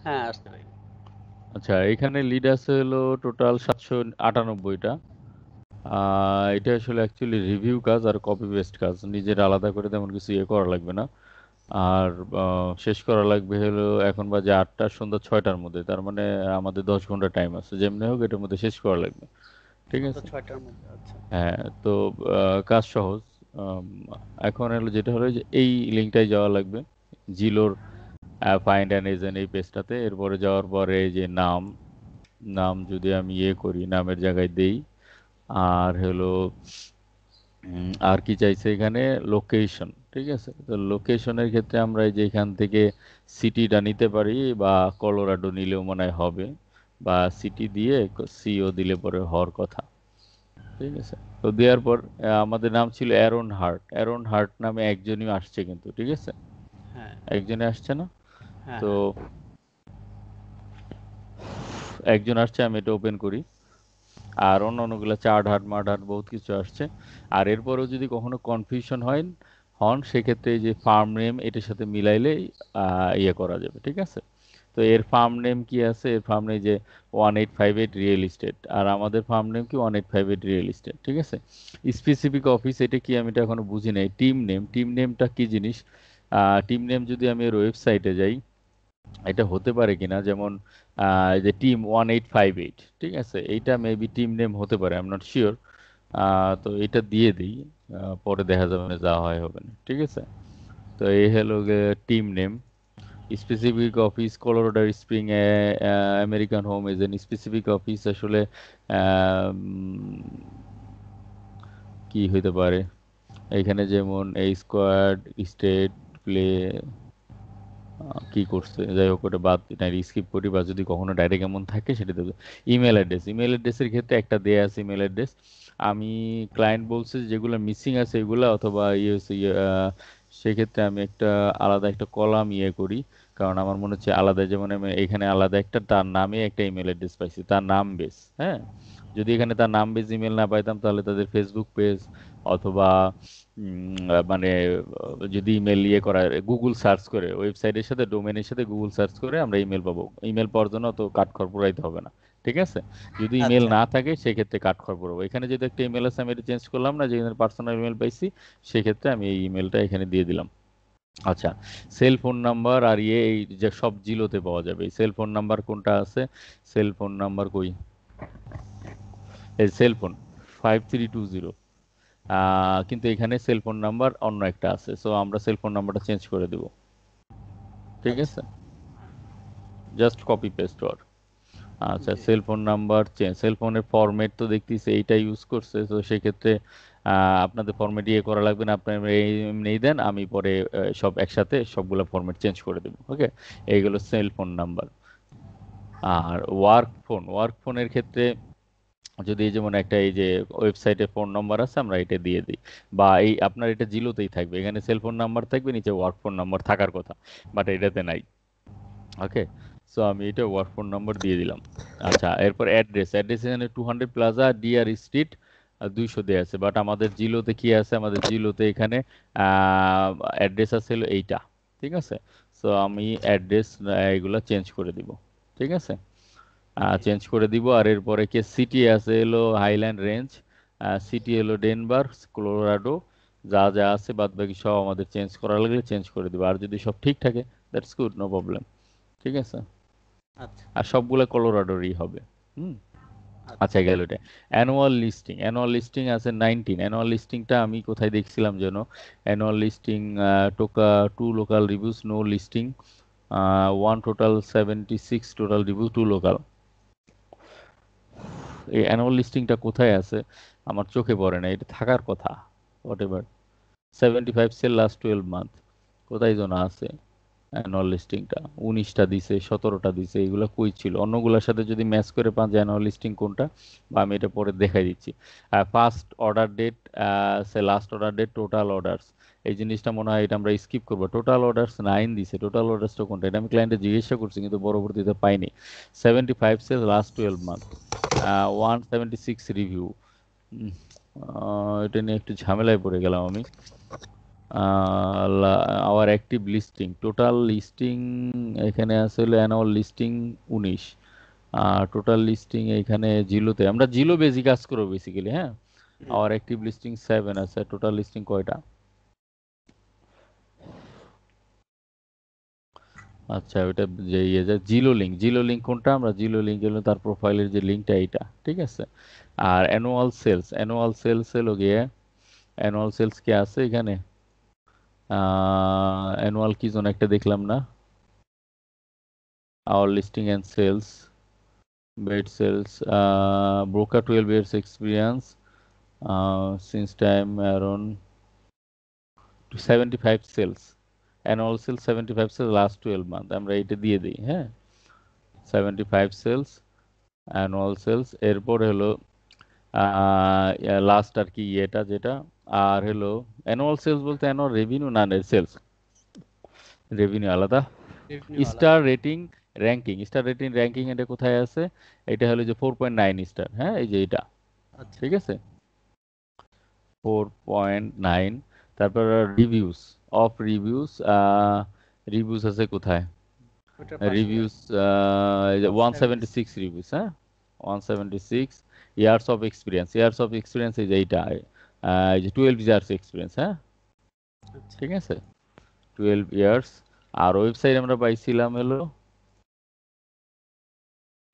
হ্যাঁ আসছে ভাই। আচ্ছা, এখানে লিড আছে হলো টোটাল 798টা। এটা আসলে অ্যাকচুয়ালি রিভিউ কাজ আর কপি পেস্ট কাজ, নিজের আলাদা করে তেমন কিছু ইয়ে করা লাগবে না। আর শেষ করা লাগবে হলো এখন বাজে 8টা, সন্ধ্যা 6টার মধ্যে, তার মানে আমাদের 10 ঘন্টা টাইম আছে, যেমনি হোক এটার মধ্যে শেষ করা লাগবে। ঠিক সন্ধ্যা আছে। 6টার মধ্যে, আচ্ছা। হ্যাঁ, তো কাজ সহজ। আম, এখন হলো যেটা হলো যে এই লিঙ্কটাই যাওয়া লাগবে, জিলোর ফাইন্ড অ্যান্ড এজেন্ট এই পেজটাতে। এরপরে যাওয়ার পরে এই যে নাম, নাম যদি আমি ইয়ে করি, নামের জায়গায় দেই। আর হলো আর কি চাইছে এখানে, লোকেশন। ঠিক আছে, তো লোকেশনের ক্ষেত্রে আমরা এই যে এখান থেকে সিটিটা নিতে পারি, বা কলোরাডো নিলেও মনে হয় হবে, বা সিটি দিয়ে সিও দিলে পরে হওয়ার কথা। ঠিক আছে, তো দেওয়ার পর আমাদের নাম ছিল অ্যারন হার্ট। অ্যারন হার্ট নামে একজনই আসছে কিন্তু, ঠিক আছে, হ্যাঁ একজনে আসছে না। হ্যাঁ তো হ্যাঁ। একজন আসছে, আমি এটা ওপেন করি। আর অন্য অন্যগুলো চার্ট হার্ট মার্ট হার্ট বহুত কিছু আসছে। আর এরপরেও যদি কখনো কনফিউশন হয় হন, সেক্ষেত্রে এই যে ফার্ম নেম এটার সাথে মিলাইলেই ইয়ে করা যাবে। ঠিক আছে, তো এর ফার্ম নেম কি আছে, এর ফার্ম নেই যে 1858 রিয়েল এস্টেট, আর আমাদের ফার্ম নেম কি 1858 রিয়েল এস্টেট। ঠিক আছে, স্পেসিফিক অফিস এটা কি আমি এটা এখনো বুঝি নাই। টিম নেম, টিম নেমটা কি জিনিস? টিম নেম যদি আমি এর ওয়েবসাইটে যাই, এটা হতে পারে কিনা, যেমন এই যে টিম 1858, ঠিক আছে, এইটা মেবি টিম নেম হতে পারে, আই এম নট শিওর। তো এটা দিয়ে দিই, পরে দেখা যাবে না, যা হয় হবে না। ঠিক আছে, তো এই হলো team name. Specific office Colorado spring American home age N specific office আসলে কি হইতে পারে এখানে, যেমন এই স্কোয়াড, স্টেট, প্লে, কি করছে, যাই হোক ওটা বাদ নাই, স্কিপ করি, বা যদি কখনো ডাইরেক্ট এমন থাকে সেটা দেবে। ইমেল অ্যাড্রেস, ইমেল অ্যাড্রেসের ক্ষেত্রে একটা দেয়া আছে ইমেল অ্যাড্রেস। আমি ক্লায়েন্ট বলছে যেগুলো মিসিং আছে এগুলা, অথবা ইয়ে হচ্ছে সেক্ষেত্রে আমি একটা আলাদা একটা কলাম ইয়ে করি। কারণ আমার মনে হচ্ছে আলাদা, যেমন আমি এখানে আলাদা একটা তার নামে একটা ইমেল অ্যাড্রেস পাইছি, তার নাম বেস। হ্যাঁ, যদি এখানে তার নাম বেস ইমেল না পাইতাম, তাহলে তাদের ফেসবুক পেজ অথবা মানে যদি ইমেল ইয়ে করা, গুগল সার্চ করে ওয়েবসাইটের সাথে ডোমেনের সাথে গুগল সার্চ করে আমরা ইমেল পাবো। ইমেল পাওয়ার জন্য তো কাঠখড় পোড়াইতে হবে না। ঠিক আছে, যদি ইমেল আচ্ছা না থাকে সেক্ষেত্রে কাঠখড় পোড়াবো। এখানে যদি একটা ইমেল আছে আমি এটা চেঞ্জ করলাম না, যে পার্সোনাল ইমেল পাইছি, সেক্ষেত্রে আমি এই ইমেলটা এখানে দিয়ে দিলাম। আচ্ছা, সেল ফোন নাম্বার আর ইয়ে এই যে সব জিলোতে পাওয়া যাবে। এই সেল ফোন নাম্বার কোনটা আছে, সেল ফোন নাম্বার কই, এই সেল ফোন 5320। কিন্তু এখানে সেল ফোন নাম্বার অন্য একটা আছে, সো আমরা সেল ফোন নাম্বারটা চেঞ্জ করে দেব। ঠিক আচ্ছা। আছে, জাস্ট কপি পেস্ট ওর। আচ্ছা, জি। Cell phone number change, cell ফোনের ফরম্যাট তো দেখতেছি এইটা ইউজ করছে, তো সেক্ষেত্রে আপনাদের ফরম্যাট ইয়ে করা লাগবে না, আপনার এমনি দেন, আমি পরে সব একসাথে সবগুলো ফরম্যাট চেঞ্জ করে দেবো। ওকে, এইগুলো সেল ফোন নাম্বার। আর ওয়ার্ক ফোন, ওয়ার্ক ফোনের ক্ষেত্রে যদি এই যেমন একটা এই যে ওয়েবসাইটে ফোন নাম্বার আছে আমরা এটা দিয়ে দিই, বা এই আপনার এটা জিলোতেই থাকবে, এখানে সেল ফোন নাম্বার থাকবে, নিচে ওয়ার্ক ফোন নাম্বার থাকার কথা, বাট এটাতে নাই। ওকে, সো আমি এটা ওয়ার্ক ফোন নাম্বার দিয়ে দিলাম। আচ্ছা, এরপর অ্যাড্রেস, অ্যাড্রেস এখানে 200 প্লাজা ডিআর স্ট্রিট 200 দেয়া আছে, বাট আমাদের জিলোতে কি আছে, আমাদের জিলোতে এখানে অ্যাড্রেস আছে হলো এইটা। ঠিক আছে, সো আমি অ্যাড্রেস এগুলা চেঞ্জ করে দিব। ঠিক আছে, জি। চেঞ্জ করে দিব। আর এরপরে কে সিটি আছে হলো হাইল্যান্ড রেঞ্জ, সিটি হলো ডেনভার, কলোরাডো। যা যা আছে বাদ বাকি সব আমাদের চেঞ্জ করা লাগলে চেঞ্জ করে দিব, আর যদি সব ঠিক থাকে দ্যাটস গুড, নো প্রবলেম। ঠিক আছে, আচ্ছা আর সবগুলো কলোরাডোরই হবে। হুম। আচ্ছা। আচ্ছা, গেল এটা। অ্যানুয়াল লিস্টিং, অ্যানুয়াল লিস্টিং আছে 19। অ্যানুয়াল লিস্টিংটা আমি কোথায় দেখছিলাম যেন, অ্যানুয়াল লিস্টিং টোকা 2 local reviews, no listing 1 total 76 total review 2 local. এই অ্যানুয়াল লিস্টিংটা কোথায় আছে আমার চোখে পড়ে না, এটা থাকার কথা। Whatever, 75 sale last 12 month, কোথায় যেন আছে অ্যানুয়াল লিস্টিংটা। 19টা দিছে, 17টা দিছে, এগুলো কই ছিল? অন্যগুলোর সাথে যদি ম্যাচ করে পান যে অ্যানুয়াল লিস্টিং কোনটা, বা আমি এটা পরে দেখাই দিচ্ছি। ফার্স্ট অর্ডার ডেট, সে last order date, total orders, এই জিনিসটা মনে হয় এটা আমরা স্কিপ করবো। টোটাল অর্ডারস 9 দিছে, টোটাল অর্ডারসটা কোনটা, এটা আমি ক্লায়েন্টে জিজ্ঞাসা করছি কিন্তু পরবর্তীতে পাইনি। 75 সেল লাস্ট 12 মান্থ, 176 রিভিউ। এটা নিয়ে একটু ঝামেলায় পড়ে গেলাম আমি। Our active listing, total listing এখানে আছে হলো অ্যানুয়াল লিস্টিং 19, আর টোটাল লিস্টিং এখানে জিলোতে, আমরা জিলো বেশি কাজ করবো বেসিক্যালি, হ্যাঁ। হুম, আওয়ার অ্যাক্টিভ লিস্টিং 7 আছে, টোটাল লিস্টিং কয়টা? আচ্ছা, ওটা যে ইয়ে যে জিলো লিঙ্ক, জিলো লিঙ্ক কোনটা? আমরা জিলো লিঙ্ক হলো তার প্রোফাইলের যে লিঙ্কটা এইটা, ঠিক আছে। আর অ্যানুয়াল সেলস, অ্যানুয়াল সেলস হলো গিয়ে, অ্যানুয়াল সেলস কি আছে এখানে? অ্যানুয়াল কি যেন একটা দেখলাম না, our listing and sales, bed sales, broker 12 years experience, since time around 75 sales, annual sales 75 sales last 12 month, আমরা এটা দিয়ে দিই, হ্যাঁ। 75 সেলস অ্যানুয়াল সেলস, এরপর হলো লাস্ট আর কি এটা যেটা, আর হলো অ্যানুয়াল সেলস বলতে অ্যানুয়াল রেভিনিউ না, সেলস রেভিনিউ আলাদা। রেভিনিউ স্টার আলাদা। Rating ranking, star rating ranking এটা কোথায় আছে? এটা হলো যে 4.9 স্টার, হ্যাঁ, এই যে এটা, আচ্ছা, ঠিক আছে, 4.9। তারপর রিভিউস, অফ রিভিউস, রিভিউস আছে কোথায়? ওটার পাশে রিভিউস এই যে 76। 176 রিভিউস, হ্যাঁ, 176। Years of experience, years of experience এই যে এইটা, এই যে 12 ইয়ার্স এক্সপিরিয়েন্স, হ্যাঁ, আচ্ছা, ঠিক আছে, 12 ইয়ার্স। আর ওয়েবসাইট আমরা পাইছিলাম হলো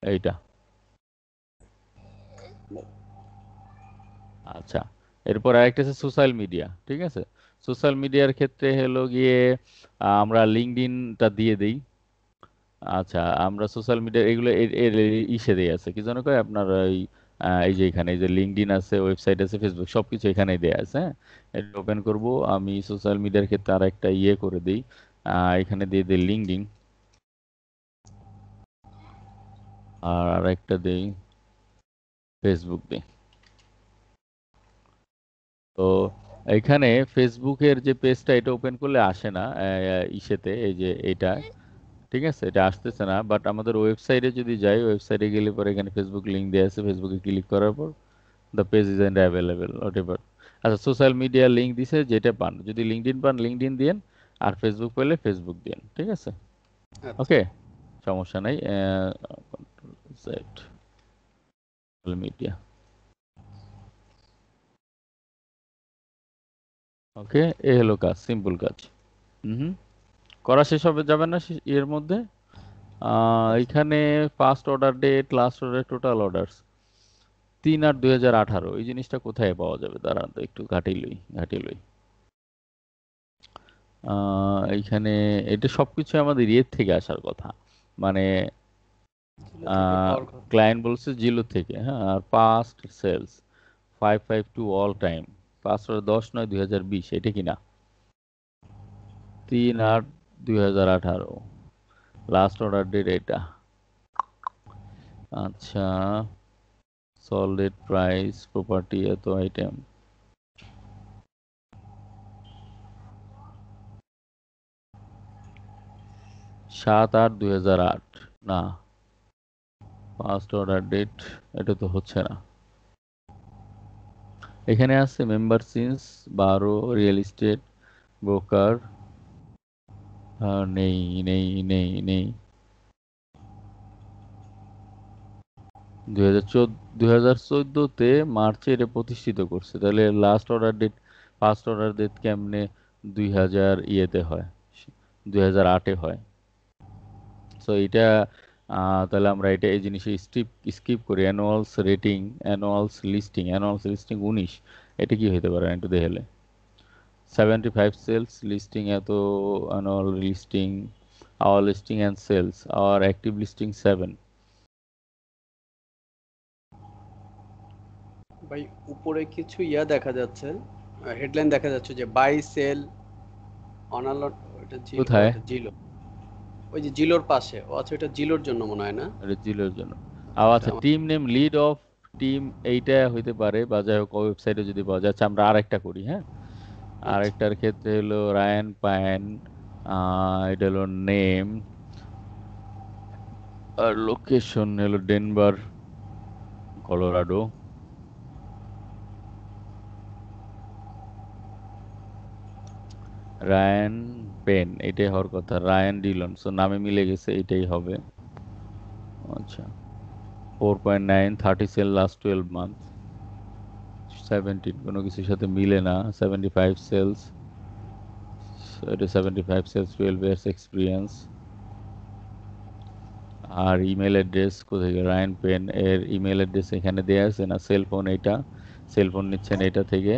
এইটা, আচ্ছা। এরপর আরেকটা আছে সোশ্যাল মিডিয়া, ঠিক আছে। সোশ্যাল মিডিয়ার ক্ষেত্রে হলো গিয়ে আমরা লিঙ্কডইনটা দিয়ে দিই। আচ্ছা, আমরা সোশ্যাল মিডিয়া এগুলো ইসে দিয়ে আছে কি যেন কয় আপনার ওই এই যে এখানে এই যে লিঙ্কডইন আছে, ওয়েবসাইট আছে, ফেসবুক সবকিছু এখানেই দেয়া আছে, হ্যাঁ। এটা ওপেন করব আমি, সোশ্যাল মিডিয়ার ক্ষেত্রে আর একটা ইয়ে করে দিই, এখানে দিয়ে দিই লিঙ্কডইন, আর আরেকটা দেই ফেসবুক দিই। তো এখানে ফেসবুকের যে পেজটা এটা ওপেন করলে আসে না, ইসেতে এই যে এটা, ঠিক আছে, এটা আসতেছে না। বাট আমাদের ওয়েবসাইটে যদি যাই, ওয়েবসাইটে গেলে পরে এখানে ফেসবুক লিংক দেওয়া আছে, ফেসবুকে ক্লিক করার পর the page is end available whatever. আচ্ছা, সোশ্যাল মিডিয়া লিঙ্ক দিছে, যেটা পান, যদি লিঙ্কডইন পান লিঙ্কডইন দিন, আর ফেসবুক পেলে ফেসবুক দিন, ঠিক আছে। আচ্ছা। ওকে, সমস্যা নাই। সোশ্যাল মিডিয়া, ওকে, এ হলো কাজ, সিম্পল কাজ। হুম, করা শেষ হবে যাবে না এর মধ্যে। আচ্ছা, এখানে first order date, last order, total order 3/8/2018, এই জিনিসটা কোথায় পাওয়া যাবে? দাঁড়ান তো একটু ঘাটি লই। এইখানে এটা সবকিছু আমাদের ইয়ের থেকে আসার কথা, মানে জিলো থেকে পাওয়ার কথা। ক্লায়েন্ট বলছে জিলো থেকে, হ্যাঁ। আর past sales 552 all time, past 10/9/2020, এটা কি না? 3/8/2018 লাস্ট অর্ডার ডেট এটা। আচ্ছা, সলিড প্রাইস, প্রপার্টি, এত আইটেম, 7/8/2008, না, ফার্স্ট অর্ডার ডেট, এটা তো হচ্ছে না। এখানে আছে member since 12, real estate broker, নেই নেই নেই নেই। 2014 মার্চে এটা প্রতিষ্ঠিত করছে, তাহলে last order date, first order date কেমনে 2000 ইয়েতে হয়, 2008-এ হয়। সো এটা তাহলে আমরা এটা এই জিনিসে স্কিপ করি। অ্যানুয়ালস রেটিং, অ্যানুয়ালস লিস্টিং 19, এটা কি হইতে পারে একটু দেখলে। 75 সেলস লিস্টিং, এত annual listing, our listing and sales, our active listing 7। ভাই, উপরে কিছু দেখা যাচ্ছে, হেডলাইন দেখা যাচ্ছে যে বাই সেল অনালট। ওটা কোথায়? এটা জিলো। ওই যে জিলোর পাশে। ও আচ্ছা, এটা জিলোর জন্য মনে হয় না? এটা জিলোর জন্য। এটা আচ্ছা, আমার। Team name, lead of team, এইটা হইতে পারে, বা যাই হোক ওয়েবসাইটে যদি পাওয়া যায়। আচ্ছা, আমরা আরেকটা করি, হ্যাঁ। আচ্ছা, আরেকটার ক্ষেত্রে হলো রায়ান পায়েন, এটা হলো নেম, আর লোকেশন হলো ডেনভার, কলোরাডো। রায়ান পেন, এটাই হওয়ার কথা। রায়ান ডিলন, সো নামে মিলে গেছে, এটাই হবে। আচ্ছা, 4.9, 30 সেল লাস্ট 12 মান্থ। 17 কোনো কিছুর সাথে মিলে না। 75 সেলস, এটা 75 সেলস, 12 ইয়ার্স এক্সপিরিয়েন্স। আর ইমেল অ্যাড্রেস কোথায় গেল? রায়ান পেন এর ইমেল অ্যাড্রেস এখানে দেয়া আছে না? সেলফোন, এটা সেলফোন নিচ্ছেন এটা থেকে।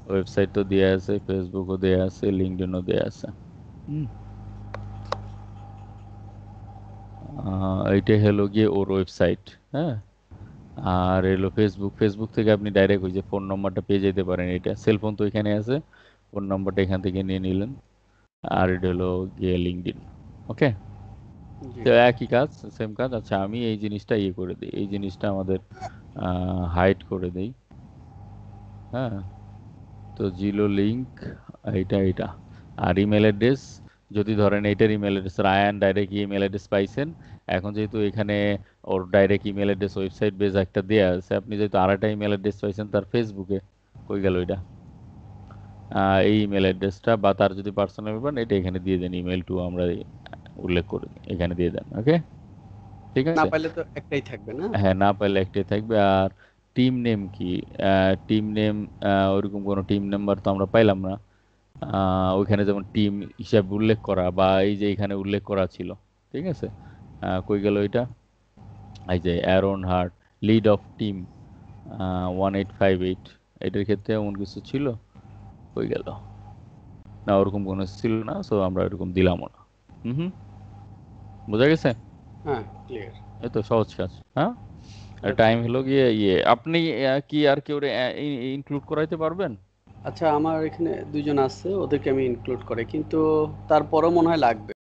ওয়েবসাইট তো দেয়া আছে, ফেসবুকও দেয়া আছে, লিঙ্কডইনও দেয়া আছে। হুম। এইটা হলো গিয়ে ওর ওয়েবসাইট। হ্যাঁ। আর এলো ফেসবুক, ফেসবুক থেকে আপনি ডাইরেক্ট ওই যে ফোন নম্বরটা পেয়ে যেতে পারেন। এটা সেলফোন তো এখানে আছে, ফোন নম্বরটা এখান থেকে নিয়ে নিলেন। আর এটা হলো গিয়ে লিঙ্কডইন। ওকে, জি। তো একই কাজ, সেম কাজ। আচ্ছা, আমি এই জিনিসটা ইয়ে করে দিই, এই জিনিসটা আমাদের হাইড করে দেই। হ্যাঁ, তো জিলো লিঙ্ক, এটা আর ইমেল অ্যাড্রেস, যদি ধরেন এইটার email address Ryan direct email address পাইছেন। এখন যেহেতু এখানে ওর direct email address website base একটা দেয়া আছে, আপনি যেহেতু আরেকটা ইমেল অ্যাড্রেস পাইছেন তার ফেসবুকে, কই গেল এটা? এই ইমেল অ্যাড্রেসটা বা তার যদি পার্সোনাল পান, এটা এখানে দিয়ে দেন, ইমেল টু আমরা উল্লেখ করে দিই, এখানে দিয়ে দেন। ওকে, ঠিক না আছে। পাইলে তো একটাই থাকবে না? হ্যাঁ, না পাইলে একটাই থাকবে। আর টিম নেম কি? টিম নেম, ওইরকম কোনো টিম নাম্বার তো আমরা পাইলাম না। ওইখানে যেমন টিম হিসাবে উল্লেখ করা, বা এই যে এখানে উল্লেখ করা ছিল। ঠিক আছে, কই গেল এটা? এই যে Aaron heart, lead of team 1858, এটার ক্ষেত্রে এমন কিছু ছিল? কই গেল? না, ওরকম কোনো কিছু ছিল না, সো আমরা এরকম দিলামও না। হুম হুম, বোঝা গেছে? হ্যাঁ, ক্লিয়ার। এই তো সহজ কাজ। হ্যাঁ, আচ্ছা। টাইম হলো গিয়ে ইয়ে, আপনি কি আর কেউ ইনক্লুড করাইতে পারবেন? আচ্ছা, আমার এখানে 2 জন আছে, ওদেরকে আমি ইনক্লুড করে, কিন্তু তারপরও মনে হয় লাগবে।